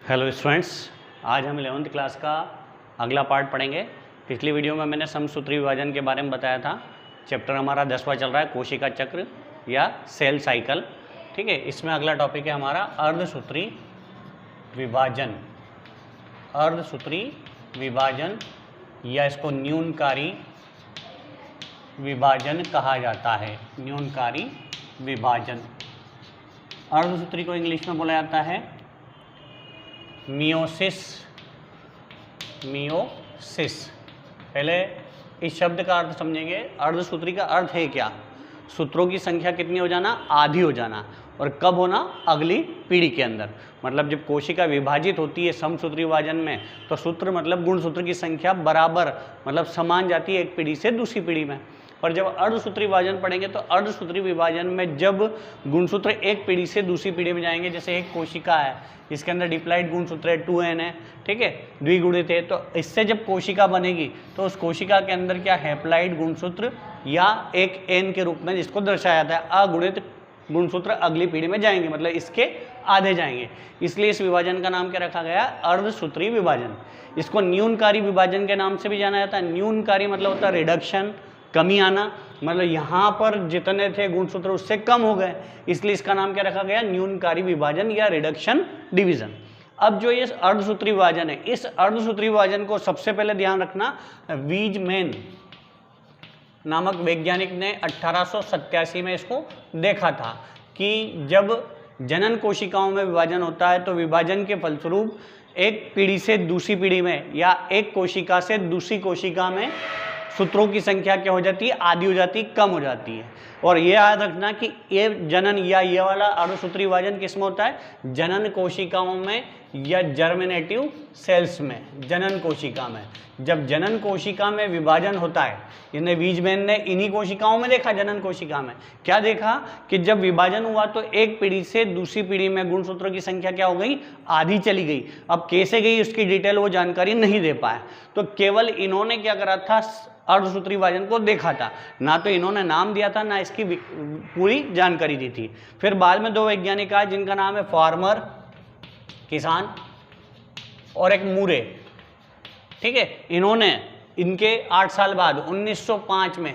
Hello students, आज हम 11th class का अगला पार्ट पढ़ेंगे। पिछली वीडियो में मैंने समसूत्री विभाजन के बारे में बताया था। चैप्टर हमारा 10वां चल रहा है, कोशिका चक्र या सेल साइकिल। ठीक है, इसमें अगला टॉपिक है हमारा अर्धसूत्री विभाजन। अर्धसूत्री विभाजन या इसको न्यूनकारी विभाजन कहा जाता है। न्यूनकारी विभाजन। अर्धसूत्री को इंग्लिश में बोला जाता है मियोसिस। मियोसिस। पहले इस शब्द का अर्थ समझेंगे। अर्धसूत्री का अर्थ है क्या? सूत्रों की संख्या कितनी हो जाना? आधी हो जाना। और कब होना? अगली पीढ़ी के अंदर। मतलब जब कोशिका विभाजित होती है समसूत्री विभाजन में, तो सूत्र मतलब गुणसूत्र की संख्या बराबर मतलब समान जाती है एक पीढ़ी से दूसरी पीढ़ी में। और जब अर्धसूत्री विभाजन पढ़ेंगे तो अर्धसूत्री विभाजन में जब गुणसूत्र एक पीढ़ी से दूसरी पीढ़ी में जाएंगे, जैसे एक कोशिका है, इसके अंदर डिप्लॉइड गुणसूत्र है 2n है, ठीक है, द्विगुणित है, तो इससे जब कोशिका बनेगी तो उस कोशिका के अंदर क्या हैप्लाइड गुणसूत्र या एक n के रूप में जिसको दर्शाया जाता है अगुणित गुणसूत्र अगली पीढ़ी में जाएंगे, मतलब इसके आधे जाएंगे। इसलिए इस विभाजन का नाम क्या रखा गया? अर्धसूत्री विभाजन। इसको न्यूनकारी विभाजन के नाम से भी जाना जाता है। न्यूनकारी मतलब होता है रिडक्शन, कमी आना, मतलब यहाँ पर जितने थे गुणसूत्र उससे कम हो गए, इसलिए इसका नाम क्या रखा गया? न्यूनकारी विभाजन या रिडक्शन डिवीजन। अब जो ये अर्धसूत्री विभाजन है, इस अर्धसूत्री विभाजन को सबसे पहले ध्यान रखना, वीजमैन नामक वैज्ञानिक ने 1887 में इसको देखा था कि जब जनन कोशिकाओं में विभाजन होता है तो विभाजन के फलस्वरूप एक पीढ़ी से दूसरी पीढ़ी में या एक कोशिका से दूसरी कोशिका में सूत्रों की संख्या क्या हो जाती है? आधी हो जाती है, कम हो जाती है। और ये याद रखना कि ये जनन या ये वाला अर्धसूत्री विभाजन किसमें होता है? जनन कोशिकाओं में या जर्मिनेटिव सेल्स में। जनन कोशिका में, जब जनन कोशिका में विभाजन होता है, यानी वीजमैन ने इन्हीं कोशिकाओं में देखा, जनन कोशिका में क्या देखा कि जब विभाजन हुआ तो एक पीढ़ी से दूसरी पीढ़ी में गुणसूत्रों की संख्या क्या हो गई? आधी चली गई। अब कैसे गई उसकी डिटेल वो जानकारी नहीं दे पाए, तो केवल इन्होंने क्या करा था? अर्धसूत्री विभाजन को देखा था, ना तो इन्होंने नाम दिया था ना इसकी पूरी जानकारी दी थी। फिर बाद में दो वैज्ञानिक आए जिनका नाम है फार्मर, किसान, और एक मूरे। ठीक है, इन्होंने इनके 8 साल बाद 1905 में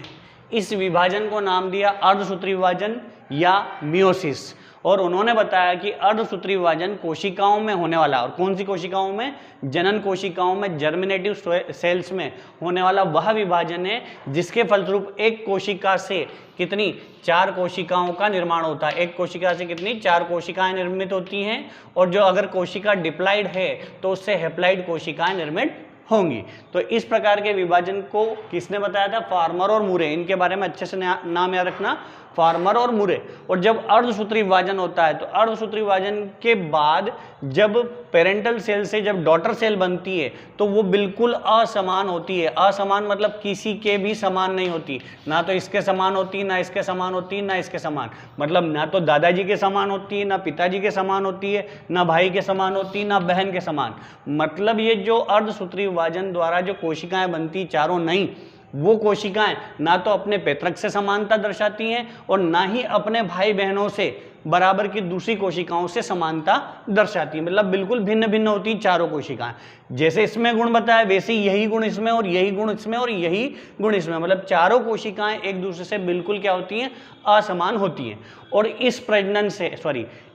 इस विभाजन को नाम दिया अर्धसूत्री विभाजन या मियोसिस। और उन्होंने बताया कि अर्धसूत्री विभाजन कोशिकाओं में होने वाला, और कौन सी कोशिकाओं में? जनन कोशिकाओं में, जर्मिनेटिव सेल्स में होने वाला वह विभाजन है जिसके फलस्वरूप एक कोशिका से कितनी? 4 कोशिकाओं का निर्माण होता है। एक कोशिका से कितनी? 4 कोशिकाएं निर्मित होती हैं। और जो अगर कोशिका डिप्लॉइड है तो उससे हैप्लॉइड कोशिकाएं निर्मित होंगी। तो इस प्रकार के विभाजन को किसने बताया था? फार्मर और मूरे। इनके बारे में अच्छे से नाम याद रखना, फार्मर और मूरे। और जब अर्धसूत्री विभाजन होता है तो अर्धसूत्री विभाजन के बाद जब पेरेंटल सेल से जब डॉटर सेल बनती है तो वो बिल्कुल असमान होती है। असमान मतलब किसी के भी समान नहीं होती, ना तो इसके समान होती, ना इसके समान होती, ना इसके समान, मतलब ना तो दादाजी के समान होती है, ना पिताजी के समान होती है, ना भाई के समान होती, ना बहन के समान। मतलब ये जो अर्धसूत्री विभाजन द्वारा जो कोशिकाएं बनती, चारों नहीं, वो कोशिकाएं ना तो अपने पैतृक से समानता दर्शाती हैं और ना ही अपने भाई बहनों से बराबर की दूसरी कोशिकाओं से समानता दर्शाती है। मतलब बिल्कुल भिन्न भिन्न होती चारों कोशिकाएं। जैसे इसमें गुण बताया वैसे यही गुण इसमें, और यही गुण इसमें, और यही गुण इसमें, मतलब चारों कोशिकाएं एक दूसरे से बिल्कुल क्या होती हैं? असमान होती हैं। और इस प्रजनन से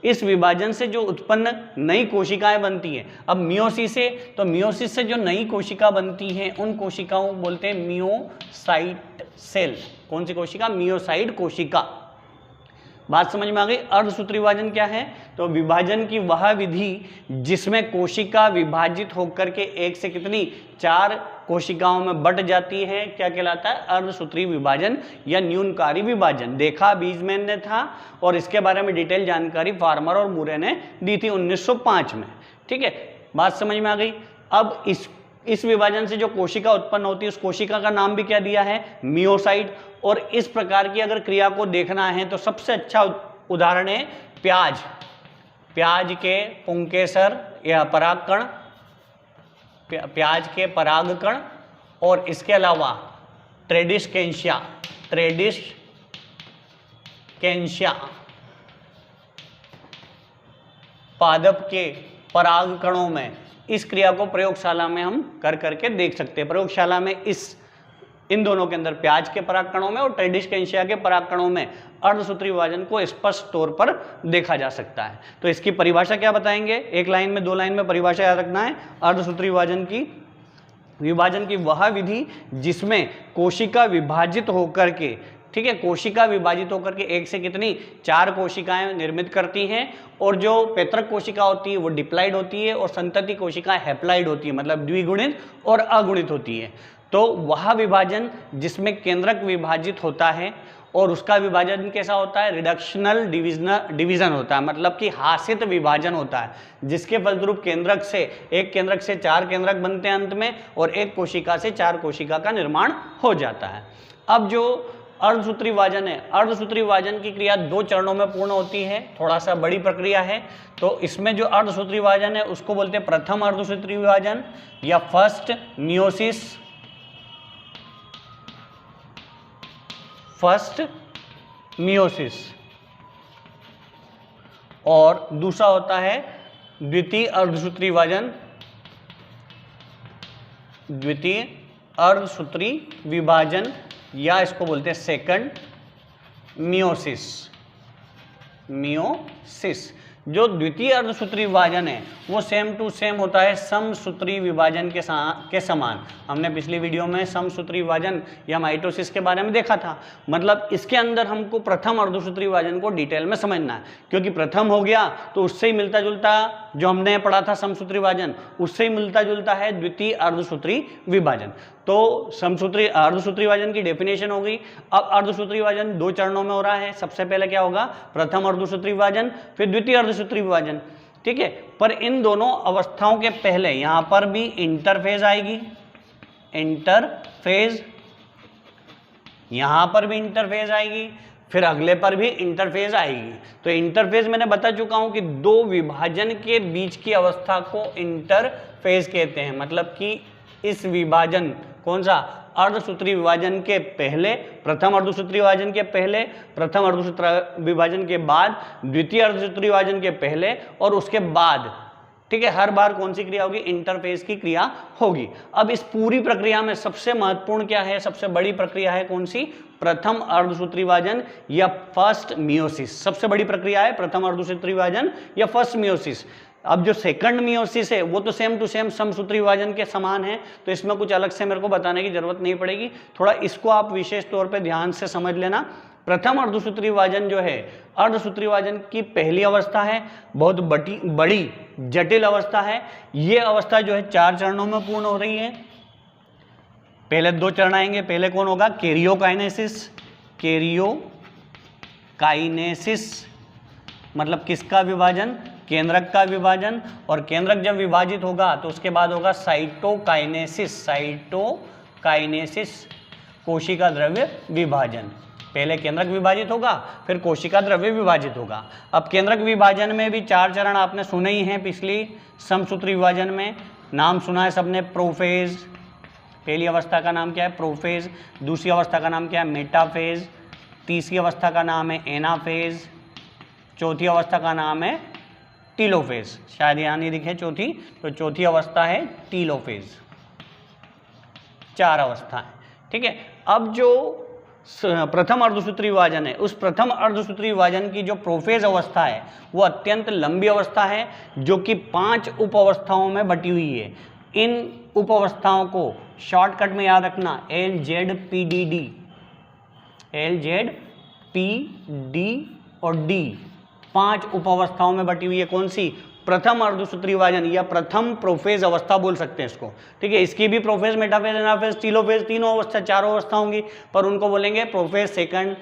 इस विभाजन से जो उत्पन्न नई कोशिकाएं बनती हैं, अब मियोसिस से, तो मियोसिस से जो नई कोशिका बनती हैं उन कोशिकाओं को बोलते हैं मियोसाइट सेल। कौन सी कोशिका? मियोसाइट कोशिका। बात समझ में आ गई? अर्धसूत्री विभाजन क्या है? तो विभाजन की वह विधि जिसमें कोशिका विभाजित होकर के एक से कितनी? 4 कोशिकाओं में बट जाती है, क्या कहलाता है? अर्धसूत्री विभाजन या न्यूनकारी विभाजन। देखा वीजमैन ने था और इसके बारे में डिटेल जानकारी फार्मर और मूरे ने दी थी 1905 में। ठीक है, बात समझ में आ गई? अब इस विभाजन से जो कोशिका उत्पन्न होती है उस कोशिका का नाम भी क्या दिया है? मियोसाइट। और इस प्रकार की अगर क्रिया को देखना है तो सबसे अच्छा उदाहरण है प्याज। प्याज के पुंकेसर या परागकण, प्याज के परागकण, और इसके अलावा ट्रेडिस्केंशिया, पादप के पराग कणों में। इस क्रिया को प्रयोगशाला में हम कर करके देख सकते हैं। प्रयोगशाला में इन दोनों के अंदर, प्याज के पराग कणों में और ट्रेडिस्केंशिया के पराग कणों में अर्धसूत्री विभाजन को स्पष्ट तौर पर देखा जा सकता है। तो इसकी परिभाषा क्या बताएंगे, एक लाइन में, 2 लाइन में परिभाषा याद रखना है। अर्धसूत्री विभाजन की वह विधि जिसमें कोशिका विभाजित होकर के, ठीक है, कोशिका विभाजित होकर के एक से कितनी 4 कोशिकाएं निर्मित करती हैं, और जो पैतृक कोशिका होती है वो डिप्लाइड होती है और संतति कोशिका हैप्लाइड होती है, मतलब द्विगुणित और अगुणित होती है। तो वह विभाजन जिसमें केंद्रक विभाजित होता है और उसका विभाजन कैसा होता है, रिडक्शनल डिवीजन होता है, मतलब कि हासित विभाजन होता है, जिसके फलस्वरूप एक केंद्रक से 4 केंद्रक बनते हैं अंत में, और एक कोशिका से 4 कोशिका का निर्माण हो जाता है। अब जो अर्धसूत्री विभाजन है, अर्धसूत्री विभाजन की क्रिया 2 चरणों में पूर्ण होती है, थोड़ा सा बड़ी प्रक्रिया है। तो इसमें जो अर्धसूत्री विभाजन है उसको बोलते हैं प्रथम अर्धसूत्री विभाजन या फर्स्ट मियोसिस, और दूसरा होता है द्वितीय अर्धसूत्री विभाजन, या इसको बोलते हैं सेकंड मियोसिस। जो द्वितीय अर्धसूत्री विभाजन है वो सेम टू सेम होता है समसूत्री विभाजन के समान। हमने पिछली वीडियो में समसूत्री विभाजन या माइटोसिस के बारे में देखा था। मतलब इसके अंदर हमको प्रथम अर्धसूत्री विभाजन को डिटेल में समझना है, क्योंकि प्रथम हो गया तो उससे ही मिलता जुलता, जो हमने पढ़ा था समसूत्री विभाजन, उससे ही मिलता जुलता है द्वितीय अर्धसूत्री विभाजन। तो अर्धसूत्री विभाजन की डेफिनेशन हो गई। अब अर्धसूत्री विभाजन 2 चरणों में हो रहा है। सबसे पहले क्या होगा, प्रथम अर्धसूत्री विभाजन, फिर द्वितीय अर्धसूत्री विभाजन, ठीक है। पर इन दोनों अवस्थाओं के पहले यहां पर भी इंटरफेज आएगी, यहां पर भी इंटरफेज आएगी, फिर अगले पर भी इंटरफेज आएगी। तो इंटरफेज मैंने बता चुका हूं कि 2 विभाजन के बीच की अवस्था को इंटरफेज कहते हैं। मतलब कि इस विभाजन, कौन सा, अर्धसूत्री विभाजन के पहले, प्रथम अर्धसूत्री विभाजन के पहले, प्रथम अर्धसूत्री विभाजन के बाद, द्वितीय अर्धसूत्री विभाजन के पहले और उसके बाद, ठीक है, हर बार कौन सी क्रिया होगी, इंटरफेज की क्रिया होगी। अब इस पूरी प्रक्रिया में सबसे महत्वपूर्ण क्या है, सबसे बड़ी प्रक्रिया है कौन सी, प्रथम अर्धसूत्री विभाजन या फर्स्ट मियोसिस। सबसे बड़ी प्रक्रिया है प्रथम अर्धसूत्री विभाजन या फर्स्ट मियोसिस। अब जो सेकंड मियोसिस है वो तो सेम टू सेम समसूत्री विभाजन के समान है, तो इसमें कुछ अलग से मेरे को बताने की जरूरत नहीं पड़ेगी। थोड़ा इसको आप विशेष तौर पे ध्यान से समझ लेना। प्रथम अर्धसूत्री विभाजन जो है, अर्धसूत्री विभाजन की पहली अवस्था है, बहुत बड़ी जटिल अवस्था है। ये अवस्था जो है 4 चरणों में पूर्ण हो रही है। पहले 2 चरण आएंगे। पहले कौन होगा, कैरियोकाइनेसिस, मतलब किसका विभाजन, केंद्रक का विभाजन। और केंद्रक जब विभाजित होगा तो उसके बाद होगा साइटोकाइनेसिस, कोशिका द्रव्य विभाजन। पहले केंद्रक विभाजित होगा, फिर कोशिका द्रव्य विभाजित होगा। अब केंद्रक विभाजन में भी 4 चरण आपने सुने ही हैं पिछली समसूत्री विभाजन में। नाम सुना है सबने, प्रोफेज, पहली अवस्था का नाम क्या है, प्रोफेज। दूसरी अवस्था का नाम क्या है, मेटाफेज। तीसरी अवस्था का नाम है एनाफेज। चौथी अवस्था का नाम है टीलोफेज। शायद यहाँ नहीं दिखे चौथी, तो चौथी अवस्था है टीलोफेज। 4 अवस्था है, ठीक है। अब जो प्रथम अर्धसूत्री विभाजन है, उस प्रथम अर्धसूत्री विभाजन की जो प्रोफेज अवस्था है वो अत्यंत लंबी अवस्था है, जो कि 5 उप अवस्थाओं में बटी हुई है। इन उप अवस्थाओं को शॉर्टकट में याद रखना, LZPDD और D, 5 उप अवस्थाओं में बटी हुई है। कौन सी, प्रथम अर्धसूत्री विभाजन या प्रथम प्रोफेज अवस्था बोल सकते हैं इसको, ठीक है। इसकी भी प्रोफेज, मेटाफेज, एनाफेज, टीलोफेज, तीनों अवस्था, 4 अवस्था होंगी, पर उनको बोलेंगे prophase second,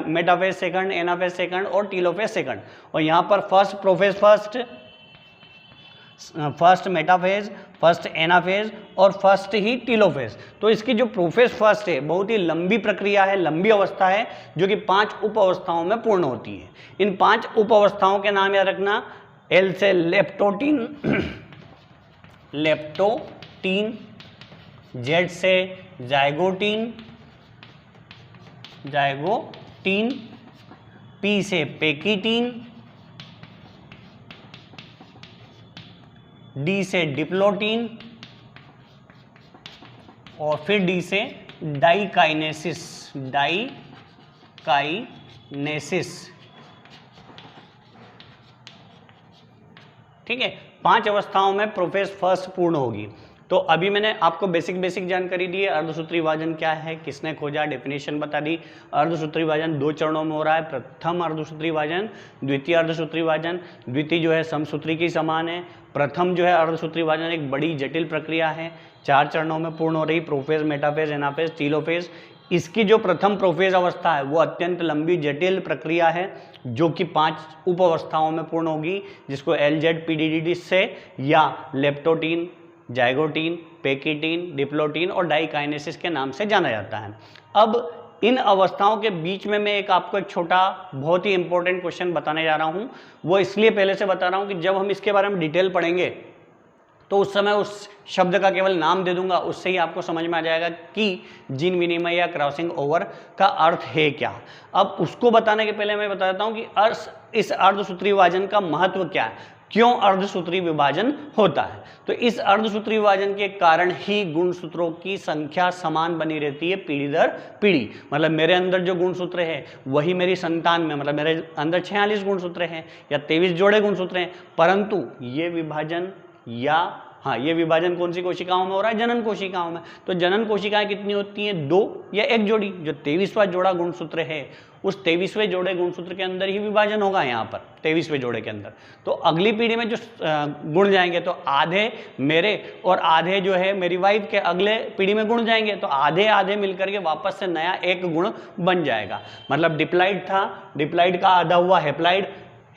metaphase second, anaphase second और टीलोफेज सेकंड। और यहाँ पर फर्स्ट मेटाफेज, फर्स्ट एनाफेज और फर्स्ट ही टीलोफेज। तो इसकी जो प्रोफेज फर्स्ट है बहुत ही लंबी प्रक्रिया है, लंबी अवस्था है, जो कि 5 उप अवस्थाओं में पूर्ण होती है। इन 5 उप अवस्थाओं के नाम याद रखना। L से लेप्टोटीन, Z से जाइगोटीन, P से पेकीटीन, डी से डिप्लोटीन और फिर डी से डाइकाइनेसिस, ठीक है। 5 अवस्थाओं में प्रोफेज फर्स्ट पूर्ण होगी। तो अभी मैंने आपको बेसिक जानकारी दी है। अर्धसूत्री विभाजन क्या है, किसने खोजा, डेफिनेशन बता दी। अर्धसूत्री विभाजन 2 चरणों में हो रहा है। प्रथम अर्धसूत्री विभाजन, द्वितीय अर्धसूत्री विभाजन। द्वितीय जो है समसूत्री की समान है। प्रथम जो है अर्धसूत्री विभाजन एक बड़ी जटिल प्रक्रिया है, 4 चरणों में पूर्ण हो रही। Prophase, metaphase, anaphase, telophase. इसकी जो प्रथम प्रोफेज अवस्था है वो अत्यंत लंबी जटिल प्रक्रिया है जो कि 5 उप अवस्थाओं में पूर्ण होगी, जिसको LZPDD से या लेप्टोटीन, जाइगोटीन, पेकिटीन, डिप्लोटीन और डाइकाइनेसिस के नाम से जाना जाता है। अब इन अवस्थाओं के बीच में मैं आपको एक छोटा बहुत ही इंपॉर्टेंट क्वेश्चन बताने जा रहा हूं। वो इसलिए पहले से बता रहा हूं कि जब हम इसके बारे में डिटेल पढ़ेंगे तो उस समय उस शब्द का केवल नाम दे दूंगा, उससे ही आपको समझ में आ जाएगा कि जीन विनिमय या क्रॉसिंग ओवर का अर्थ है क्या। अब उसको बताने के पहले मैं बता देता हूं कि इस अर्धसूत्री विभाजन का महत्व क्या है, क्यों अर्धसूत्री विभाजन होता है। तो इस अर्धसूत्री विभाजन के कारण ही गुणसूत्रों की संख्या समान बनी रहती है पीढ़ी दर पीढ़ी। मतलब मेरे अंदर जो गुणसूत्र है वही मेरी संतान में, मतलब मेरे अंदर 46 गुणसूत्र हैं या 23 जोड़े गुणसूत्र हैं, परंतु ये विभाजन ये विभाजन कौन सी कोशिकाओं में हो रहा है, जनन कोशिकाओं में। तो जनन कोशिकाएं कितनी होती हैं, 2 या 1 जोड़ी। जो 23वां जोड़ा गुणसूत्र है उस 23वें जोड़े गुणसूत्र के अंदर ही विभाजन होगा यहाँ पर 23वें जोड़े के अंदर। तो अगली पीढ़ी में जो गुण जाएंगे तो आधे मेरे और आधे जो है मेरी वाइफ के अगले पीढ़ी में गुण जाएंगे, तो आधे आधे मिलकर के वापस से नया एक गुण बन जाएगा। मतलब डिप्लाइड था, डिप्लाइड का आधा हुआ हेप्लाइड,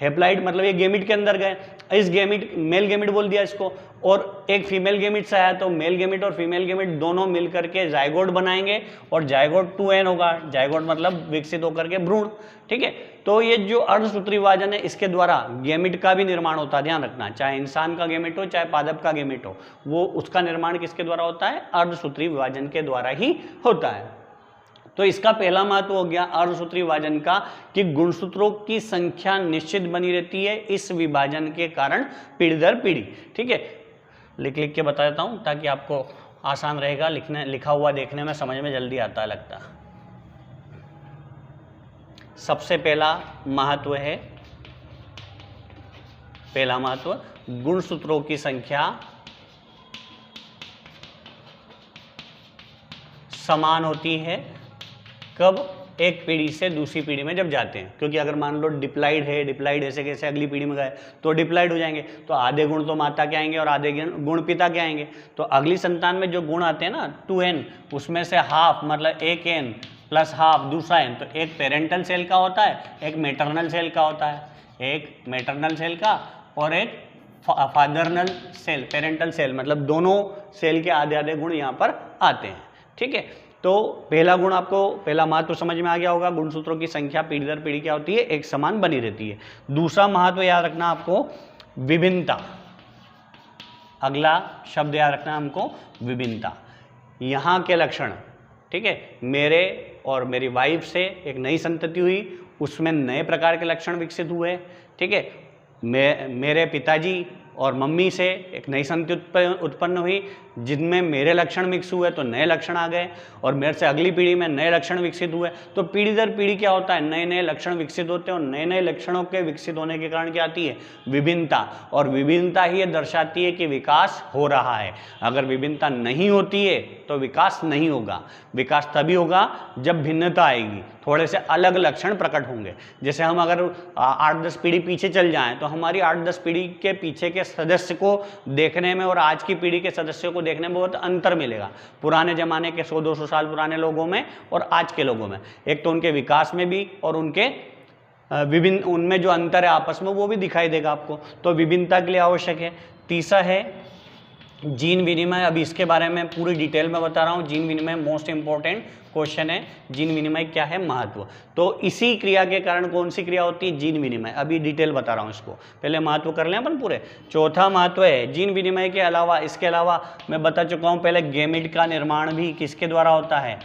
हेप्लाइड मतलब ये गेमिट के अंदर गए, इस गेमिट मेल गेमिट बोल दिया इसको, और एक फीमेल गेमिट से आया तो मेल गेमिट और फीमेल गेमिट दोनों मिलकर के जाइगोट बनाएंगे और जाइगोट 2n होगा। जाइगोट मतलब विकसित होकर के भ्रूण, ठीक है। तो ये जो अर्धसूत्री विभाजन है इसके द्वारा गेमिट का भी निर्माण होता है, ध्यान रखना, चाहे इंसान का गेमिट हो चाहे पादप का गेमिट हो, वो उसका निर्माण किसके द्वारा होता है, अर्धसूत्री विभाजन के द्वारा ही होता है। तो इसका पहला महत्व हो गया अर्धसूत्री विभाजन का कि गुणसूत्रों की संख्या निश्चित बनी रहती है इस विभाजन के कारण पीढ़ी दर पीढ़ी, ठीक है। लिख के बता देता हूं ताकि आपको आसान रहेगा, लिखा हुआ देखने में समझ में जल्दी आता लगता। सबसे पहला महत्व है, पहला महत्व गुणसूत्रों की संख्या समान होती है। कब, एक पीढ़ी से दूसरी पीढ़ी में जब जाते हैं, क्योंकि अगर मान लो डिप्लाइड है, डिप्लाइड ऐसे कैसे अगली पीढ़ी में गए तो डिप्लाइड हो जाएंगे, तो आधे गुण तो माता के आएंगे और आधे गुण पिता के आएंगे। तो अगली संतान में जो गुण आते हैं ना 2n, उसमें से हाफ मतलब 1n प्लस हाफ दूसरा n, तो एक पेरेंटल सेल का होता है, एक मैटरनल सेल का होता है, एक मैटरनल सेल का और एक फादरनल सेल, पेरेंटल सेल, मतलब दोनों सेल के आधे आधे गुण यहाँ पर आते हैं, ठीक है। तो पहला गुण आपको, पहला महत्व समझ में आ गया होगा, गुणसूत्रों की संख्या पीढ़ी दर पीढ़ी क्या होती है, एक समान बनी रहती है। दूसरा महत्व याद रखना आपको, विभिन्नता। अगला शब्द याद रखना हमको, विभिन्नता। यहाँ के लक्षण, ठीक है, मेरे और मेरी वाइफ से एक नई संतति हुई, उसमें नए प्रकार के लक्षण विकसित हुए, ठीक है। मेरे पिताजी और मम्मी से एक नई संतति उत्पन्न हुई जिनमें मेरे लक्षण मिक्स हुए तो नए लक्षण आ गए, और मेरे से अगली पीढ़ी में नए लक्षण विकसित हुए। तो पीढ़ी दर पीढ़ी क्या होता है, नए नए लक्षण विकसित होते हैं, और नए नए लक्षणों के विकसित होने के कारण क्या आती है, विभिन्नता। और विभिन्नता ही ये दर्शाती है कि विकास हो रहा है। अगर विभिन्नता नहीं होती है तो विकास नहीं होगा। विकास तभी होगा जब भिन्नता आएगी, थोड़े से अलग लक्षण प्रकट होंगे। जैसे हम अगर 8-10 पीढ़ी पीछे चल जाएं तो हमारी 8-10 पीढ़ी के पीछे के सदस्य को देखने में और आज की पीढ़ी के सदस्यों को देखने में बहुत अंतर मिलेगा, पुराने जमाने के 100-200 साल पुराने लोगों में और आज के लोगों में। एक तो उनके विकास में भी और उनके विभिन्न, उनमें जो अंतर है आपस में वो भी दिखाई देगा आपको। तो विभिन्नता के लिए आवश्यक है। तीसरा है जीन विनिमय। अभी इसके बारे में पूरी डिटेल में बता रहा हूँ। जीन विनिमय मोस्ट इंपॉर्टेंट क्वेश्चन है, जीन विनिमय क्या है, महत्व। तो इसी क्रिया के कारण कौन सी क्रिया होती है, जीन विनिमय। अभी डिटेल बता रहा हूँ इसको, पहले महत्व कर लें अपन पूरे। चौथा महत्व है जीन विनिमय के अलावा, इसके अलावा मैं बता चुका हूँ पहले, गेमिट का निर्माण भी किसके द्वारा होता है,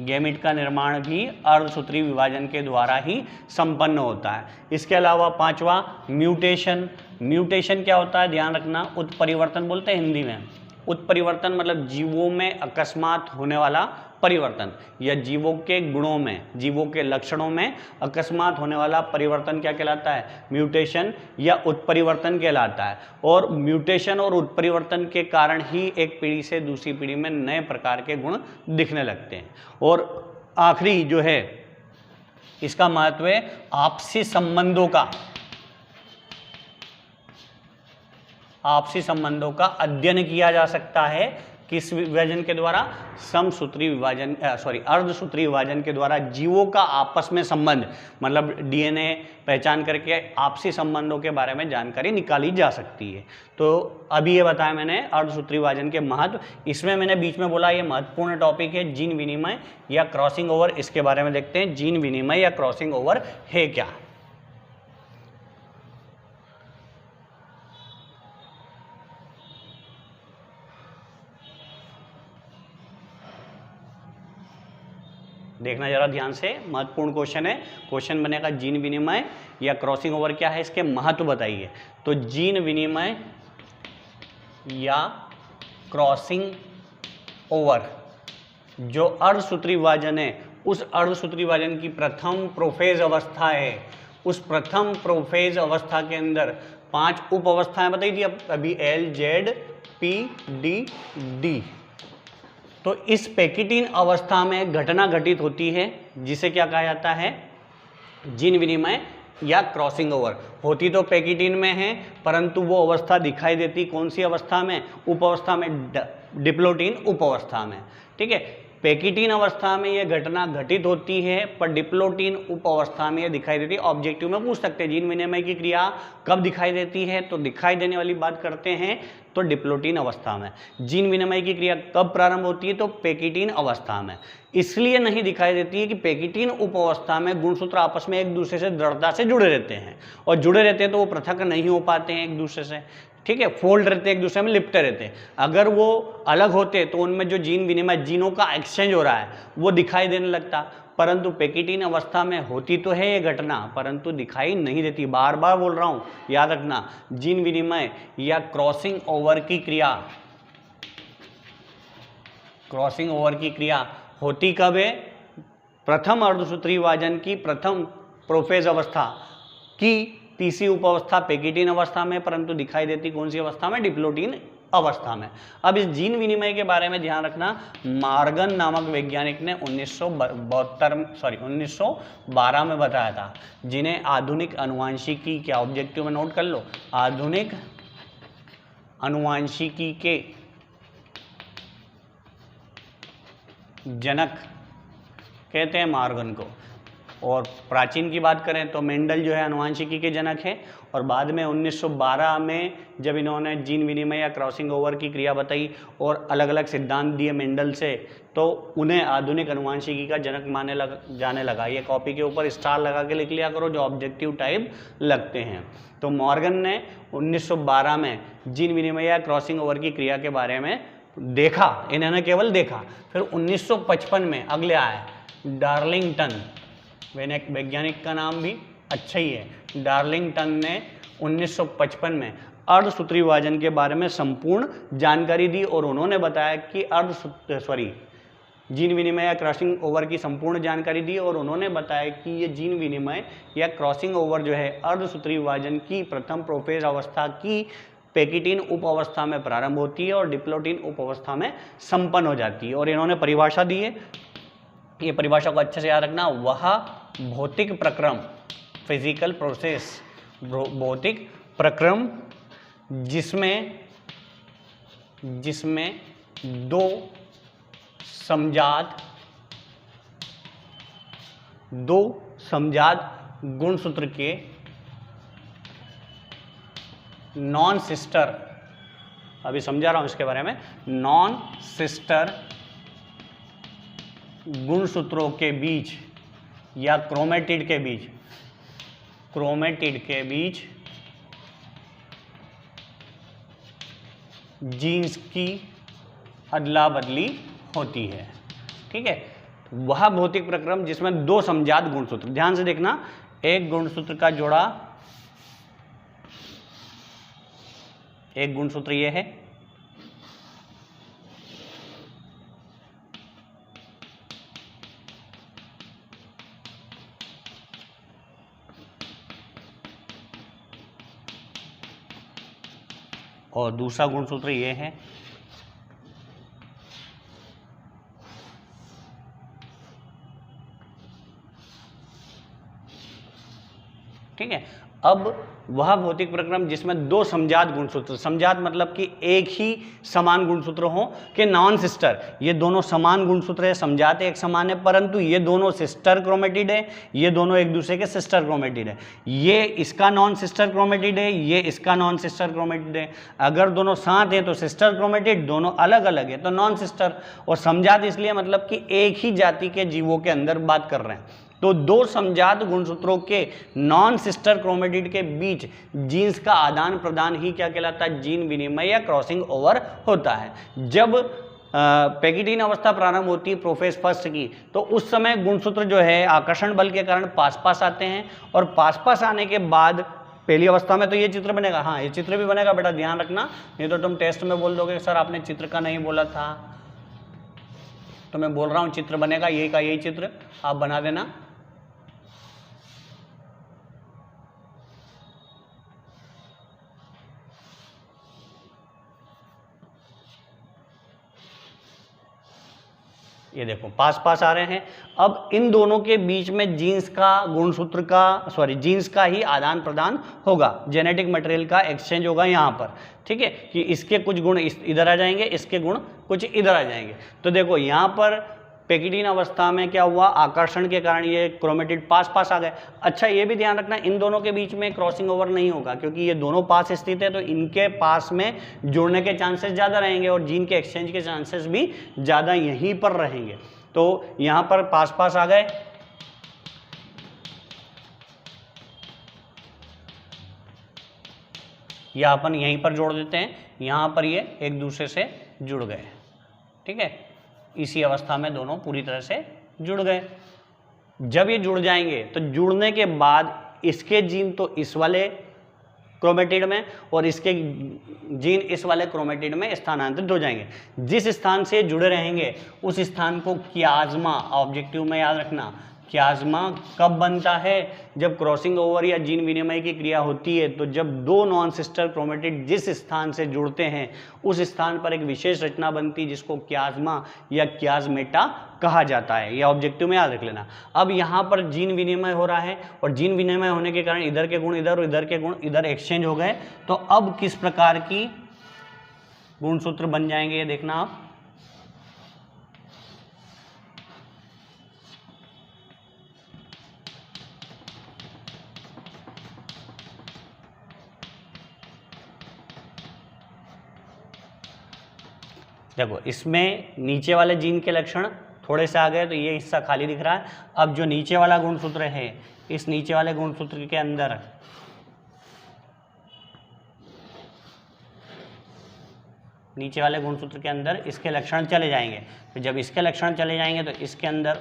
गैमीट का निर्माण भी अर्धसूत्री विभाजन के द्वारा ही संपन्न होता है। इसके अलावा पांचवा म्यूटेशन। म्यूटेशन क्या होता है, ध्यान रखना, उत्परिवर्तन बोलते हैं हिंदी में। उत्परिवर्तन मतलब जीवों में अकस्मात होने वाला परिवर्तन, या जीवों के गुणों में, जीवों के लक्षणों में अकस्मात होने वाला परिवर्तन क्या कहलाता है, म्यूटेशन या उत्परिवर्तन कहलाता है। और म्यूटेशन और उत्परिवर्तन के कारण ही एक पीढ़ी से दूसरी पीढ़ी में नए प्रकार के गुण दिखने लगते हैं। और आखिरी जो है इसका महत्व है आपसी संबंधों का, आपसी संबंधों का अध्ययन किया जा सकता है किस विभाजन के द्वारा, समसूत्री विभाजन, अर्धसूत्री विभाजन के द्वारा। जीवों का आपस में संबंध मतलब डीएनए पहचान करके आपसी संबंधों के बारे में जानकारी निकाली जा सकती है। तो अभी ये बताया मैंने अर्धसूत्री विभाजन के महत्व। इसमें मैंने बीच में बोला ये महत्वपूर्ण टॉपिक है जीन विनिमय या क्रॉसिंग ओवर। इसके बारे में देखते हैं, जीन विनिमय या क्रॉसिंग ओवर है क्या। देखना जरा ध्यान से, महत्वपूर्ण क्वेश्चन है। क्वेश्चन बनेगा जीन विनिमय या क्रॉसिंग ओवर क्या है, इसके महत्व बताइए। तो जीन विनिमय या क्रॉसिंग ओवर जो अर्धसूत्री विभाजन है, उस अर्धसूत्री विभाजन की प्रथम प्रोफेज अवस्था है। उस प्रथम प्रोफेज अवस्था के अंदर 5 उप अवस्थाएं बताई थी अभी, L, Z, P, D, D. तो इस पैकिटीन अवस्था में घटना घटित होती है जिसे क्या कहा जाता है, जीन विनिमय या क्रॉसिंग ओवर। होती तो पैकिटीन में है परंतु वो अवस्था दिखाई देती कौन सी अवस्था में, उप अवस्था में, डिप्लोटीन उप अवस्था में। ठीक है, पैकिटीन अवस्था में यह घटना घटित होती है पर डिप्लोटीन उप अवस्था में यह दिखाई देती है। ऑब्जेक्टिव में पूछ सकते हैं जीन विनिमय की क्रिया कब दिखाई देती है, तो दिखाई देने वाली बात करते हैं तो डिप्लोटीन अवस्था में। जीन विनिमय की क्रिया कब प्रारंभ होती है, तो पैकिटीन अवस्था में। इसलिए नहीं दिखाई देती है कि पैकिटीन उप अवस्था में गुणसूत्र आपस में एक दूसरे से दृढ़ता से जुड़े रहते हैं, और जुड़े रहते हैं तो वो पृथक नहीं हो पाते हैं एक दूसरे से। ठीक है, फोल्ड रहते हैं, एक दूसरे में लिपटे रहते हैं। अगर वो अलग होते तो उनमें जो जीन विनिमय, जीनों का एक्सचेंज हो रहा है वो दिखाई देने लगता, परंतु पैकिटीन अवस्था में होती तो है ये घटना परंतु दिखाई नहीं देती। बार बार बोल रहा हूँ, याद रखना, जीन विनिमय या क्रॉसिंग ओवर की क्रिया, क्रॉसिंग ओवर की क्रिया होती कब है, प्रथम अर्धसूत्री विभाजन की प्रथम प्रोफेज अवस्था की तीसरी उप अवस्था पैकिटीन अवस्था में, परंतु दिखाई देती कौन सी अवस्था में, डिप्लोटीन अवस्था में। अब इस जीन विनिमय के बारे में ध्यान रखना, मॉर्गन नामक वैज्ञानिक ने 1912 में बताया था, जिन्हें आधुनिक अनुवांशिकी, क्या ऑब्जेक्टिव में नोट कर लो, आधुनिक अनुवांशिकी के जनक कहते हैं मॉर्गन को। और प्राचीन की बात करें तो मेंडल जो है अनुवांशिकी के जनक है। और बाद में 1912 में जब इन्होंने जीन विनिमय या क्रॉसिंग ओवर की क्रिया बताई और अलग अलग सिद्धांत दिए मेंडल से, तो उन्हें आधुनिक अनुवांशिकी का जनक जाने लगा। ये कॉपी के ऊपर स्टार लगा के लिख लिया करो जो ऑब्जेक्टिव टाइप लगते हैं। तो मॉर्गन ने 1912 में जीन विनिमय या क्रॉसिंग ओवर की क्रिया के बारे में देखा, इन्होंने केवल देखा। फिर 1955 में अगले आए डार्लिंगटन, वैज्ञानिक का नाम भी अच्छा ही है, डार्लिंगटन ने 1955 में अर्धसूत्री विभाजन के बारे में संपूर्ण जानकारी दी और उन्होंने बताया कि जीन विनिमय या क्रॉसिंग ओवर की संपूर्ण जानकारी दी और उन्होंने बताया कि ये जीन विनिमय या क्रॉसिंग ओवर जो है अर्धसूत्री विभाजन की प्रथम प्रोफेज अवस्था की पैकिटीन उप अवस्था में प्रारंभ होती है और डिप्लोटीन उप अवस्था में संपन्न हो जाती है। और इन्होंने परिभाषा दी है, ये परिभाषा को अच्छे से याद रखना, वह भौतिक प्रक्रम, फिजिकल प्रोसेस, भौतिक प्रक्रम जिसमें दो समजात गुणसूत्र के नॉन सिस्टर, अभी समझा रहा हूं इसके बारे में, नॉन सिस्टर गुणसूत्रों के बीच या क्रोमेटिड के बीच जीन्स की अदला बदली होती है। ठीक है, वह भौतिक प्रक्रम जिसमें दो समजात गुणसूत्र, ध्यान से देखना, एक गुणसूत्र का जोड़ा, एक गुणसूत्र ये है, और दूसरा गुणसूत्र ये है। ठीक है, अब वह भौतिक प्रक्रम जिसमें दो समजात गुणसूत्र, समजात मतलब कि एक ही समान गुणसूत्र हो के नॉन सिस्टर, ये दोनों समान गुणसूत्र है, समजात एक समान है, परंतु ये दोनों सिस्टर क्रोमेटिड है, ये दोनों एक दूसरे के सिस्टर क्रोमेटिड है, ये इसका नॉन सिस्टर क्रोमेटिड है, ये इसका नॉन सिस्टर क्रोमेटिड है। अगर दोनों साथ हैं तो सिस्टर क्रोमेटिड, दोनों अलग अलग है तो नॉन सिस्टर। और समजात इसलिए मतलब कि एक ही जाति के जीवों के अंदर बात कर रहे हैं। तो दो समजात गुणसूत्रों के नॉन सिस्टर क्रोमेटिड के बीच जीन्स का आदान प्रदान ही क्या कहलाता है? जीन विनिमय या क्रॉसिंग ओवर होता है। जब पैकिटीन अवस्था प्रारंभ होती है प्रोफेज फर्स्ट की, तो उस समय गुणसूत्र जो है आकर्षण बल के कारण पास पास आते हैं, और पास पास आने के बाद पहली अवस्था में तो ये चित्र बनेगा, हाँ ये चित्र भी बनेगा बेटा, ध्यान रखना, नहीं तो तुम टेस्ट में बोल दोगे सर आपने चित्र का नहीं बोला था। तो मैं बोल रहा हूँ चित्र बनेगा, यही का यही चित्र आप बना देना। ये देखो पास पास आ रहे हैं। अब इन दोनों के बीच में जीन्स का गुणसूत्र का जीन्स का ही आदान प्रदान होगा, जेनेटिक मटेरियल का एक्सचेंज होगा यहाँ पर। ठीक है, कि इसके कुछ गुण इधर आ जाएंगे, इसके गुण कुछ इधर आ जाएंगे। तो देखो यहाँ पर पैकिटीन अवस्था में क्या हुआ, आकर्षण के कारण ये क्रोमेटिड पास पास आ गए। अच्छा ये भी ध्यान रखना, इन दोनों के बीच में क्रॉसिंग ओवर नहीं होगा, क्योंकि ये दोनों पास स्थित है, तो इनके पास में जुड़ने के चांसेस ज़्यादा रहेंगे और जीन के एक्सचेंज के चांसेस भी ज़्यादा यहीं पर रहेंगे। तो यहाँ पर पास पास आ गए, या अपन यहीं पर जोड़ देते हैं, यहाँ पर ये एक दूसरे से जुड़ गए। ठीक है, इसी अवस्था में दोनों पूरी तरह से जुड़ गए। जब ये जुड़ जाएंगे तो जुड़ने के बाद इसके जीन तो इस वाले क्रोमेटिड में और इसके जीन इस वाले क्रोमेटिड में स्थानांतरित हो जाएंगे। जिस स्थान से जुड़े रहेंगे उस स्थान को क्याज्मा, ऑब्जेक्टिव में याद रखना, क्याज्मा कब बनता है? जब क्रॉसिंग ओवर या जीन विनिमय की क्रिया होती है, तो जब दो नॉन सिस्टर क्रोमेटिड जिस स्थान से जुड़ते हैं उस स्थान पर एक विशेष रचना बनती है जिसको क्याज्मा या क्याज्मेटा कहा जाता है। यह ऑब्जेक्टिव में याद रख लेना। अब यहाँ पर जीन विनिमय हो रहा है और जीन विनिमय होने के कारण इधर के गुण इधर और इधर के गुण इधर एक्सचेंज हो गए। तो अब किस प्रकार की गुणसूत्र बन जाएंगे ये देखना आप। देखो इसमें नीचे वाले जीन के लक्षण थोड़े से आ गए, तो ये हिस्सा खाली दिख रहा है। अब जो नीचे वाला गुणसूत्र है, इस नीचे वाले गुणसूत्र के अंदर इसके लक्षण चले जाएंगे। तो जब इसके लक्षण चले जाएंगे तो इसके अंदर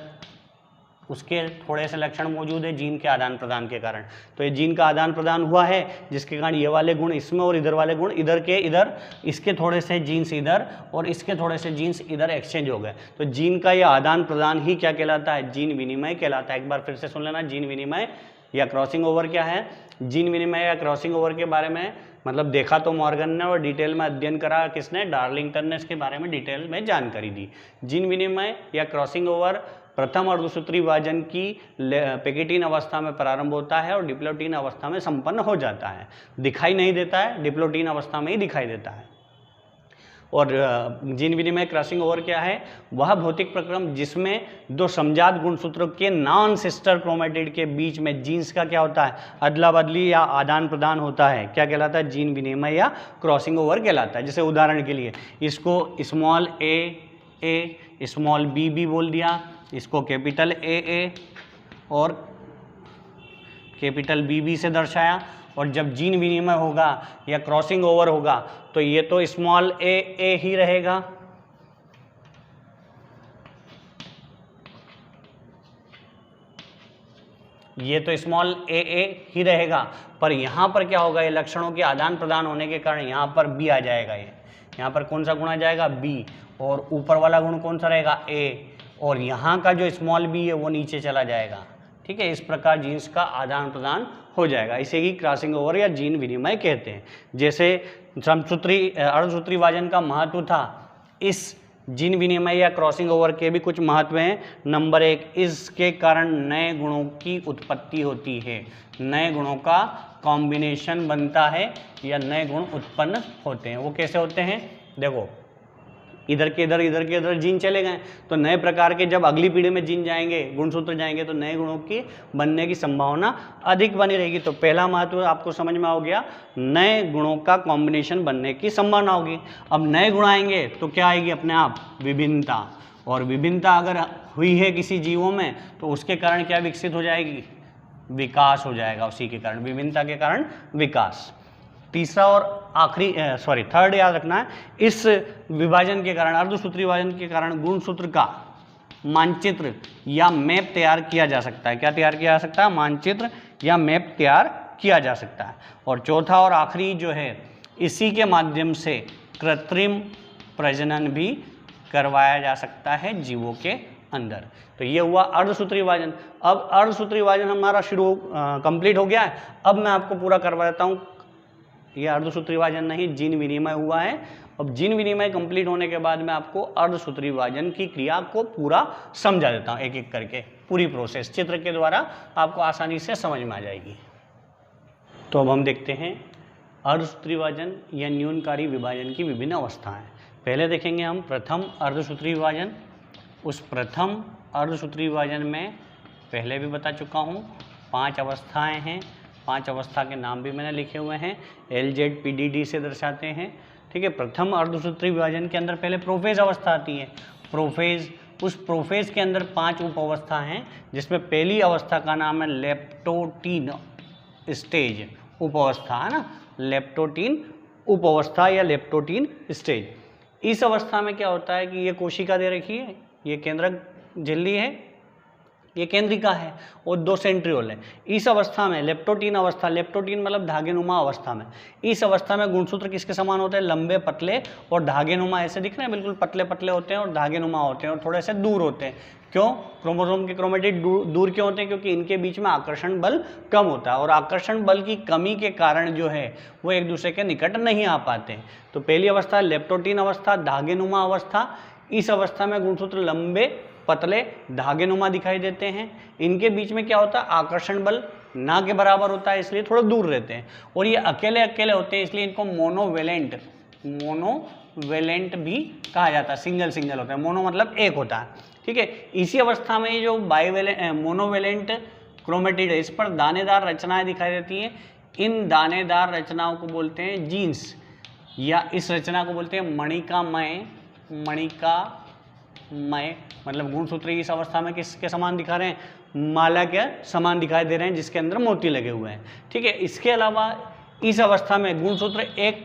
उसके थोड़े से लक्षण मौजूद है जीन के आदान प्रदान के कारण। तो ये जीन का आदान प्रदान हुआ है जिसके कारण ये वाले गुण इसमें और इधर वाले गुण इधर के इधर, इसके थोड़े से जीन्स इधर और इसके थोड़े से जीन्स इधर एक्सचेंज हो गए। तो जीन का ये आदान प्रदान ही क्या कहलाता है? जीन विनिमय कहलाता है। एक बार फिर से सुन लेना, जीन विनिमय या क्रॉसिंग ओवर क्या है? जीन विनिमय या क्रॉसिंग ओवर के बारे में मतलब देखा तो मॉर्गन ने और डिटेल में अध्ययन करा किसने? डार्लिंगटन ने इसके बारे में डिटेल में जानकारी दी। जीन विनिमय या क्रॉसिंग ओवर प्रथम अर्धसूत्री विभाजन की पैकिटीन अवस्था में प्रारंभ होता है और डिप्लोटीन अवस्था में संपन्न हो जाता है। दिखाई नहीं देता है, डिप्लोटीन अवस्था में ही दिखाई देता है। और जीन विनिमय क्रॉसिंग ओवर क्या है? वह भौतिक प्रक्रम जिसमें दो समजात गुणसूत्रों के नॉन सिस्टर क्रोमेटिड के बीच में जीन्स का क्या होता है? अदला बदली या आदान प्रदान होता है। क्या कहलाता है? जीन विनिमय या क्रॉसिंग ओवर कहलाता है। जैसे उदाहरण के लिए इसको स्मॉल ए स्मॉल बी बोल दिया, इसको कैपिटल ए और कैपिटल बी से दर्शाया। और जब जीन विनिमय होगा या क्रॉसिंग ओवर होगा तो ये तो स्मॉल ए ही रहेगा ये तो स्मॉल ए ही रहेगा, पर यहाँ पर क्या होगा, ये लक्षणों के आदान प्रदान होने के कारण यहाँ पर बी आ जाएगा। ये यहाँ पर कौन सा गुण आ जाएगा, बी, और ऊपर वाला गुण कौन सा रहेगा, ए, और यहाँ का जो स्मॉल बी है वो नीचे चला जाएगा। ठीक है, इस प्रकार जीन्स का आदान प्रदान हो जाएगा। इसे ही क्रॉसिंग ओवर या जीन विनिमय कहते हैं। जैसे समसूत्री अर्धसूत्री विभाजन का महत्व था, इस जीन विनिमय या क्रॉसिंग ओवर के भी कुछ महत्व हैं। नंबर 1, इसके कारण नए गुणों की उत्पत्ति होती है, नए गुणों का कॉम्बिनेशन बनता है या नए गुण उत्पन्न होते हैं। वो कैसे होते हैं, देखो इधर के इधर जीन चले गए तो नए प्रकार के जब अगली पीढ़ी में जीन जाएंगे, गुणसूत्र जाएंगे, तो नए गुणों की बनने की संभावना अधिक बनी रहेगी। तो पहला महत्व आपको समझ में आ गया, नए गुणों का कॉम्बिनेशन बनने की संभावना होगी। अब नए गुण आएंगे तो क्या आएगी, अपने आप विभिन्नता, और विभिन्नता अगर हुई है किसी जीवों में तो उसके कारण क्या विकसित हो जाएगी, विकास हो जाएगा। उसी के कारण, विभिन्नता के कारण विकास। तीसरा और आखिरी थर्ड याद रखना है, इस विभाजन के कारण, अर्धसूत्री विभाजन के कारण गुणसूत्र का मानचित्र या मैप तैयार किया जा सकता है। क्या तैयार किया जा सकता है, मानचित्र या मैप तैयार किया जा सकता है। और चौथा और आखिरी जो है, इसी के माध्यम से कृत्रिम प्रजनन भी करवाया जा सकता है जीवों के अंदर। तो ये हुआ अर्धसूत्री विभाजन। अब अर्धसूत्री विभाजन हमारा शुरू कंप्लीट हो गया है। अब मैं आपको पूरा करवा देता हूँ, ये अर्धसूत्री विभाजन नहीं, जीन विनिमय हुआ है। अब जीन विनिमय कंप्लीट होने के बाद मैं आपको अर्धसूत्री विभाजन की क्रिया को पूरा समझा देता हूँ, एक एक करके पूरी प्रोसेस चित्र के द्वारा आपको आसानी से समझ में आ जाएगी। तो अब हम देखते हैं अर्धसूत्री विभाजन या न्यूनकारी विभाजन की विभिन्न अवस्थाएं। पहले देखेंगे हम प्रथम अर्धसूत्री विभाजन। उस प्रथम अर्धसूत्री विभाजन में पहले भी बता चुका हूँ, 5 अवस्थाएं हैं। 5 अवस्था के नाम भी मैंने लिखे हुए हैं, LZPDD से दर्शाते हैं। ठीक है, प्रथम अर्धसूत्री विभाजन के अंदर पहले प्रोफेज अवस्था आती है। प्रोफेज, उस प्रोफेज के अंदर 5 उप अवस्था हैं, जिसमें पहली अवस्था का नाम है लेप्टोटीन स्टेज, उप अवस्था है ना, लेप्टोटीन उप अवस्था या लेप्टोटीन स्टेज। इस अवस्था में क्या होता है कि ये कोशिका दे रखी है, ये केंद्रक झिल्ली है, ये केंद्रिका है और 2 सेंट्रियोल है। इस अवस्था में लेप्टोटीन अवस्था, लेप्टोटीन मतलब धागेनुमा अवस्था में, इस अवस्था में गुणसूत्र किसके समान होते हैं, लंबे पतले और धागेनुमा। ऐसे दिख रहे हैं, बिल्कुल पतले पतले होते हैं और धागेनुमा होते हैं और थोड़े से दूर होते हैं। क्यों, क्रोमोसोम के क्रोमेटिड दूर क्यों होते हैं, क्योंकि इनके बीच में आकर्षण बल कम होता है और आकर्षण बल की कमी के कारण जो है वो एक दूसरे के निकट नहीं आ पाते। तो पहली अवस्था लेप्टोटीन अवस्था, धागेनुमा अवस्था। इस अवस्था में गुणसूत्र लंबे पतले धागेनुमा दिखाई देते हैं। इनके बीच में क्या होता है, आकर्षण बल ना के बराबर होता है, इसलिए थोड़ा दूर रहते हैं और ये अकेले अकेले होते हैं, इसलिए इनको मोनोवेलेंट भी कहा जाता है। सिंगल होता है, मोनो मतलब एक होता है। ठीक है, इसी अवस्था में ये जो मोनोवेलेंट क्रोमेटिड है, इस पर दानेदार रचनाएं दिखाई देती हैं। इन दानेदार रचनाओं को बोलते हैं जीन्स, या इस रचना को बोलते हैं मणिकामय। मतलब गुणसूत्र इस अवस्था में किसके समान दिखा रहे हैं, माला के समान दिखाई दे रहे हैं, जिसके अंदर मोती लगे हुए हैं। ठीक है, इसके अलावा इस अवस्था में गुणसूत्र एक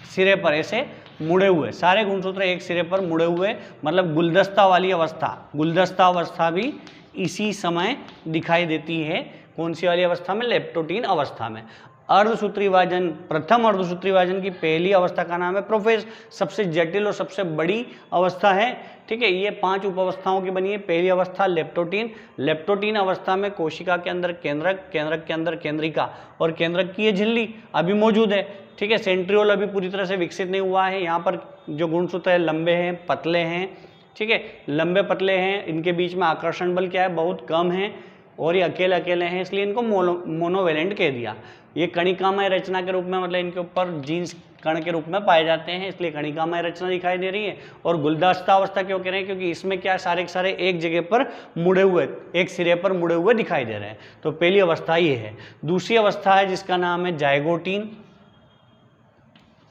सिरे पर ऐसे मुड़े हुए, सारे गुणसूत्र एक सिरे पर मुड़े हुए, मतलब गुलदस्ता वाली अवस्था, गुलदस्ता अवस्था भी इसी समय दिखाई देती है। कौन सी वाली अवस्था में, लेप्टोटीन अवस्था में। अर्धसूत्री विभाजन, प्रथम अर्धसूत्री विभाजन की पहली अवस्था का नाम है प्रोफेज, सबसे जटिल और सबसे बड़ी अवस्था है। ठीक है, ये 5 उप अवस्थाओं की बनी है। पहली अवस्था लेप्टोटीन अवस्था में कोशिका के अंदर केंद्रक, केंद्रक के अंदर केंद्रिका और केंद्रक की ये झिल्ली अभी मौजूद है। ठीक है, सेंट्रियोल अभी पूरी तरह से विकसित नहीं हुआ है। यहाँ पर जो गुणसूत्र है लंबे हैं, पतले हैं। ठीक है, लंबे पतले हैं, इनके बीच में आकर्षण बल क्या है, बहुत कम है और ये अकेले अकेले हैं, इसलिए इनको मोनोवेलेंट कह दिया। ये कणिकामय रचना के रूप में, मतलब इनके ऊपर जीन्स कण के रूप में पाए जाते हैं, इसलिए कणिकामय रचना दिखाई दे रही है। और गुलदस्ता अवस्था क्यों कह रहे हैं, क्योंकि इसमें क्या सारे के सारे एक जगह पर मुड़े हुए, एक सिरे पर मुड़े हुए दिखाई दे रहे हैं। तो पहली अवस्था ये है। दूसरी अवस्था है जिसका नाम है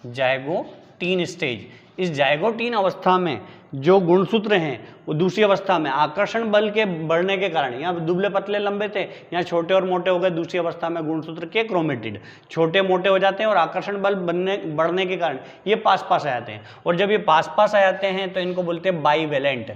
जायगोटीन स्टेज। इस जायगोटीन अवस्था में जो गुणसूत्र हैं वो दूसरी अवस्था में आकर्षण बल के बढ़ने के कारण, यहाँ दुबले पतले लंबे थे, यहाँ छोटे और मोटे हो गए। दूसरी अवस्था में गुणसूत्र के क्रोमेटिड छोटे मोटे हो जाते हैं और आकर्षण बल बढ़ने के कारण ये पास पास आ जाते हैं। और जब ये पास पास आ जाते हैं तो इनको बोलते हैं बाईवेलेंट।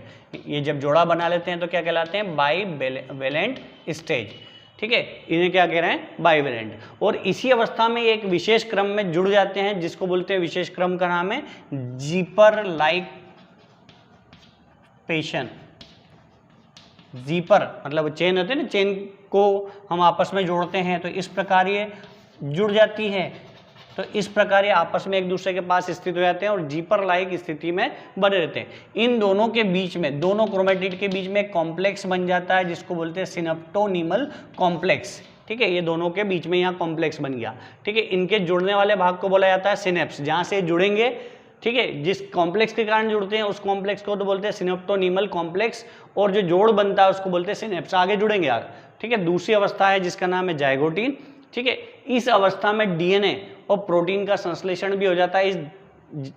ये जब जोड़ा बना लेते हैं तो क्या कहलाते हैं, बाईवेलेंट स्टेज। ठीक है, इन्हें क्या कह रहे हैं, बाइवेलेंट। और इसी अवस्था में एक विशेष क्रम में जुड़ जाते हैं जिसको बोलते हैं, विशेष क्रम का नाम है जीपर लाइक पेशन। जीपर मतलब चेन होते हैं ना, चेन को हम आपस में जोड़ते हैं, तो इस प्रकार ये जुड़ जाती है, तो इस प्रकार ये आपस में एक दूसरे के पास स्थित हो जाते हैं और जीपर लाइक स्थिति में बने रहते हैं। इन दोनों के बीच में, दोनों क्रोमेटिड के बीच में एक कॉम्प्लेक्स बन जाता है जिसको बोलते हैं सिनेप्टोनीमल कॉम्प्लेक्स। ठीक है, ये दोनों के बीच में यहाँ कॉम्प्लेक्स बन गया। ठीक है, इनके जुड़ने वाले भाग को बोला जाता है सिनेप्स, जहाँ से जुड़ेंगे। ठीक है, जिस कॉम्प्लेक्स के कारण जुड़ते हैं उस कॉम्प्लेक्स को तो बोलते हैं सिनेप्टोनीमल कॉम्प्लेक्स, और जो जोड़ बनता है उसको बोलते हैं सिनेप्स। आगे जुड़ेंगे आगे। ठीक है, दूसरी अवस्था है जिसका नाम है जाइगोटीन। ठीक है, इस अवस्था में डीएनए और प्रोटीन का संश्लेषण भी हो जाता है इस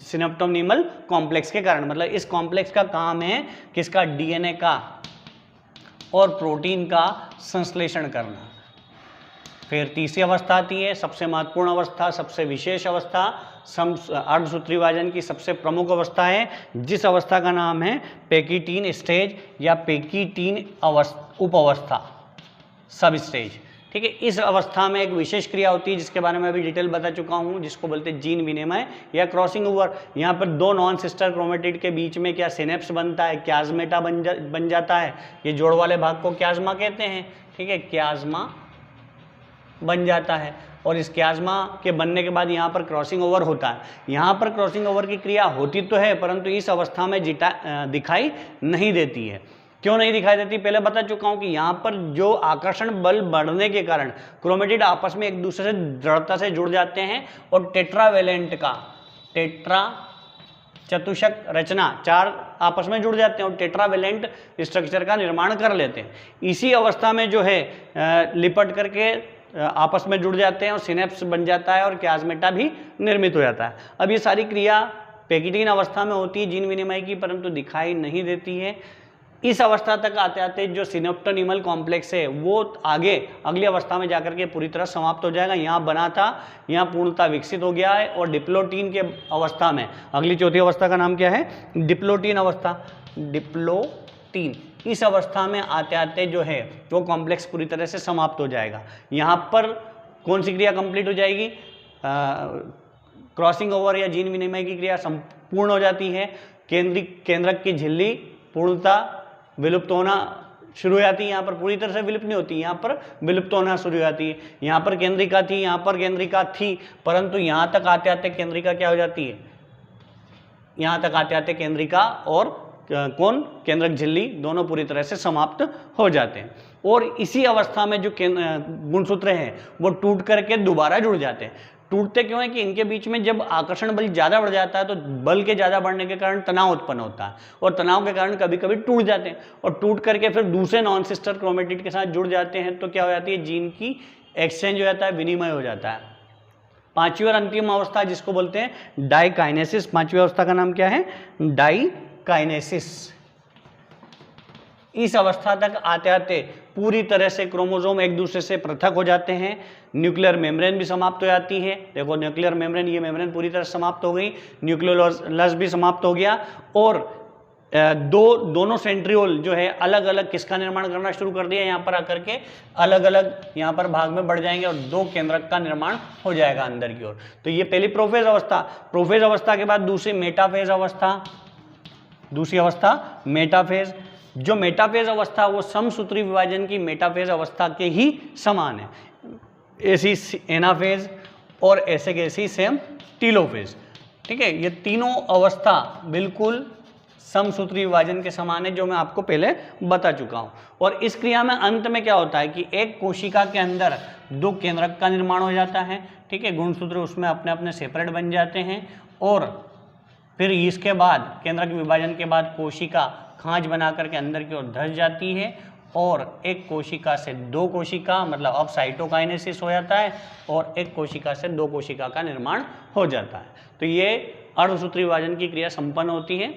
सिनेप्टोनीमल कॉम्प्लेक्स के कारण। मतलब इस कॉम्प्लेक्स का काम है किसका, डीएनए का और प्रोटीन का संश्लेषण करना। फिर तीसरी अवस्था आती है, सबसे महत्वपूर्ण अवस्था, सबसे विशेष अवस्था, अर्धसूत्री विभाजन की सबसे प्रमुख अवस्था है, जिस अवस्था का नाम है पेकिटीन स्टेज या पेकिटीन उप अवस्था, सब स्टेज। ठीक है, इस अवस्था में एक विशेष क्रिया होती है जिसके बारे में अभी डिटेल बता चुका हूं, जिसको बोलते हैं जीन विनिमय या क्रॉसिंग ओवर। यहाँ पर दो नॉन सिस्टर क्रोमेटिड के बीच में क्या सिनेप्स बनता है, क्याज्मेटा बन जाता है। ये जोड़ वाले भाग को क्याज्मा कहते हैं। ठीक है, क्याज्मा बन जाता है, और इस क्याज्मा के बनने के बाद यहाँ पर क्रॉसिंग ओवर होता है। यहाँ पर क्रॉसिंग ओवर की क्रिया होती तो है, परंतु इस अवस्था में दिखाई नहीं देती है। क्यों नहीं दिखाई देती, पहले बता चुका हूं कि यहाँ पर जो आकर्षण बल बढ़ने के कारण क्रोमेटिड आपस में एक दूसरे से दृढ़ता से जुड़ जाते हैं और टेट्रावेलेंट का, टेट्रा चतुष्क रचना, चार आपस में जुड़ जाते हैं और टेट्रावेलेंट स्ट्रक्चर का निर्माण कर लेते हैं। इसी अवस्था में जो है लिपट करके आपस में जुड़ जाते हैं और सिनेप्स बन जाता है और क्याज्मेटा भी निर्मित हो जाता है। अब ये सारी क्रिया पेकिटीन अवस्था में होती है जीन विनिमय की, परंतु दिखाई नहीं देती है। इस अवस्था तक आते आते जो सिनेप्टोनीमल कॉम्प्लेक्स है वो आगे अगली अवस्था में जाकर के पूरी तरह समाप्त हो जाएगा। यहाँ बना था, यहाँ पूर्णता विकसित हो गया है, और डिप्लोटीन के अवस्था में अगली चौथी अवस्था का नाम क्या है, डिप्लोटीन अवस्था। डिप्लोटीन इस अवस्था में आते आते जो है वो कॉम्प्लेक्स पूरी तरह से समाप्त हो जाएगा। यहाँ पर कौन सी क्रिया कंप्लीट हो जाएगी, क्रॉसिंग ओवर या जीन विनिमय की क्रिया संपूर्ण हो जाती है। केंद्रक की झिल्ली पूर्णता विलुप्त होना शुरू हो जाती है। यहाँ पर पूरी तरह से विलुप्त नहीं होती, यहाँ पर विलुप्त होना शुरू हो जाती है। यहाँ पर केंद्रिका थी, यहाँ पर केंद्रिका थी, परंतु यहाँ तक आते आते केंद्रिका क्या हो जाती है, यहाँ तक आते आते केंद्रिका और कौन, केंद्रक झिल्ली दोनों पूरी तरह से समाप्त हो जाते हैं। और इसी अवस्था में जो गुणसूत्र हैं वो टूट करके दोबारा जुड़ जाते हैं। टूटते क्यों है कि इनके बीच में जब आकर्षण बल ज़्यादा बढ़ जाता है तो बल के ज़्यादा बढ़ने के कारण तनाव उत्पन्न होता है, और तनाव के कारण कभी कभी टूट जाते हैं, और टूट करके फिर दूसरे नॉन सिस्टर क्रोमेटिड के साथ जुड़ जाते हैं। तो क्या हो जाती है, जीन की एक्सचेंज हो जाता है, विनिमय हो जाता है। पांचवी और अंतिम अवस्था जिसको बोलते हैं डाइकाइनेसिस। पांचवी अवस्था का नाम क्या है, डाइकाइनेसिस। इस अवस्था तक आते आते पूरी तरह से क्रोमोसोम एक दूसरे से पृथक हो जाते हैं। न्यूक्लियर मेम्ब्रेन भी समाप्त हो जाती है। देखो न्यूक्लियर मेम्ब्रेन, ये मेम्ब्रेन पूरी तरह समाप्त हो गई, न्यूक्लियोलस भी समाप्त हो गया, और दोनों सेंट्रियोल जो है अलग अलग किसका निर्माण करना शुरू कर दिया, यहाँ पर आकर के अलग अलग यहाँ पर भाग में बढ़ जाएंगे और दो केंद्रक का निर्माण हो जाएगा अंदर की ओर। तो ये पहली प्रोफेज अवस्था। प्रोफेज अवस्था के बाद दूसरी मेटाफेज अवस्था, दूसरी अवस्था मेटाफेज। जो मेटाफेज अवस्था वो समसूत्री विभाजन की मेटाफेज अवस्था के ही समान है। ऐसी एनाफेज और ऐसे कैसी सेम टीलोफेज। ठीक है, ये तीनों अवस्था बिल्कुल समसूत्री विभाजन के समान है, जो मैं आपको पहले बता चुका हूं। और इस क्रिया में अंत में क्या होता है कि एक कोशिका के अंदर दो केंद्रक का निर्माण हो जाता है। ठीक है, गुणसूत्र उसमें अपने अपने सेपरेट बन जाते हैं, और फिर इसके बाद केंद्रक विभाजन के बाद कोशिका खांच बना करके अंदर की ओर धंस जाती है, और एक कोशिका से दो कोशिका, मतलब अब साइटोकाइनेसिस हो जाता है, और एक कोशिका से दो कोशिका का निर्माण हो जाता है। तो ये अर्धसूत्री विभाजन की क्रिया संपन्न होती है।